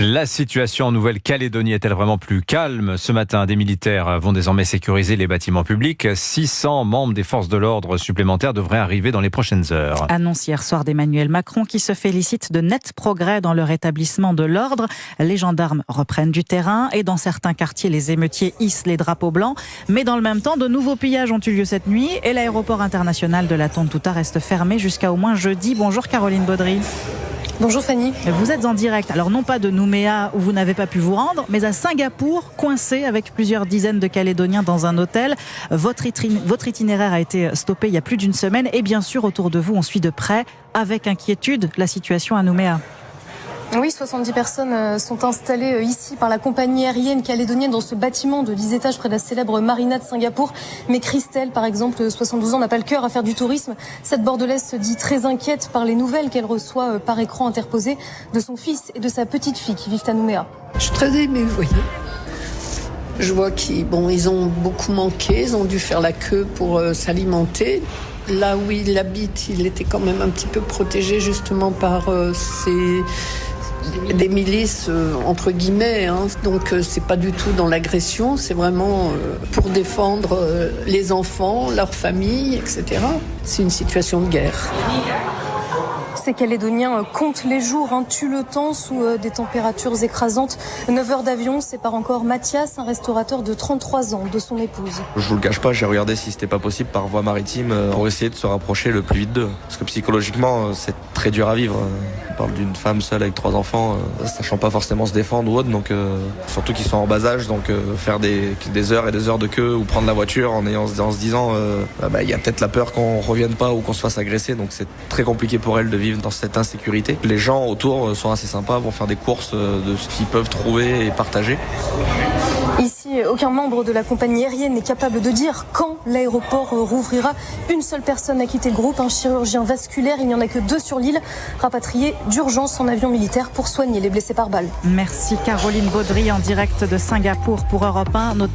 La situation en Nouvelle-Calédonie est-elle vraiment plus calme ? Ce matin, des militaires vont désormais sécuriser les bâtiments publics. 600 membres des forces de l'ordre supplémentaires devraient arriver dans les prochaines heures. Annonce hier soir d'Emmanuel Macron qui se félicite de nets progrès dans le rétablissement de l'ordre. Les gendarmes reprennent du terrain et dans certains quartiers, les émeutiers hissent les drapeaux blancs. Mais dans le même temps, de nouveaux pillages ont eu lieu cette nuit et l'aéroport international de la Tontouta reste fermé jusqu'à au moins jeudi. Bonjour Caroline Baudry. Bonjour Fanny. Vous êtes en direct, alors non pas de Nouméa où vous n'avez pas pu vous rendre, mais à Singapour, coincé avec plusieurs dizaines de Calédoniens dans un hôtel. Votre itinéraire a été stoppé il y a plus d'une semaine et bien sûr autour de vous on suit de près, avec inquiétude, la situation à Nouméa. Oui, 70 personnes sont installées ici par la compagnie aérienne calédonienne dans ce bâtiment de 10 étages près de la célèbre marina de Singapour. Mais Christelle, par exemple, 72 ans, n'a pas le cœur à faire du tourisme. Cette Bordelaise se dit très inquiète par les nouvelles qu'elle reçoit par écran interposé de son fils et de sa petite fille qui vivent à Nouméa. Je suis très émue, vous voyez. Je vois qu'ils ont beaucoup manqué, ils ont dû faire la queue pour s'alimenter. Là où il habite, il était quand même un petit peu protégé justement par des milices entre guillemets, hein. Donc c'est pas du tout dans l'agression, c'est vraiment pour défendre les enfants, leurs familles, etc. C'est une situation de guerre. Ces Calédoniens comptent les jours, tuent le temps sous des températures écrasantes. 9 heures d'avion sépare encore Mathias, un restaurateur de 33 ans, de son épouse. Je vous le cache pas, j'ai regardé si c'était pas possible par voie maritime pour essayer de se rapprocher le plus vite d'eux. Parce que psychologiquement, c'est très dur à vivre. On parle d'une femme seule avec 3 enfants, sachant pas forcément se défendre ou autre, donc surtout qu'ils sont en bas âge, donc faire des heures et des heures de queue ou prendre la voiture en se disant il y a peut-être la peur qu'on revienne pas ou qu'on se fasse agresser, donc c'est très compliqué pour elle de vivre dans cette insécurité. Les gens autour sont assez sympas, vont faire des courses de ce qu'ils peuvent trouver et partager. Ici, aucun membre de la compagnie aérienne n'est capable de dire quand l'aéroport rouvrira. Une seule personne a quitté le groupe, un chirurgien vasculaire. Il n'y en a que 2 sur l'île, rapatriés d'urgence en avion militaire pour soigner les blessés par balle. Merci Caroline Baudry en direct de Singapour pour Europe 1.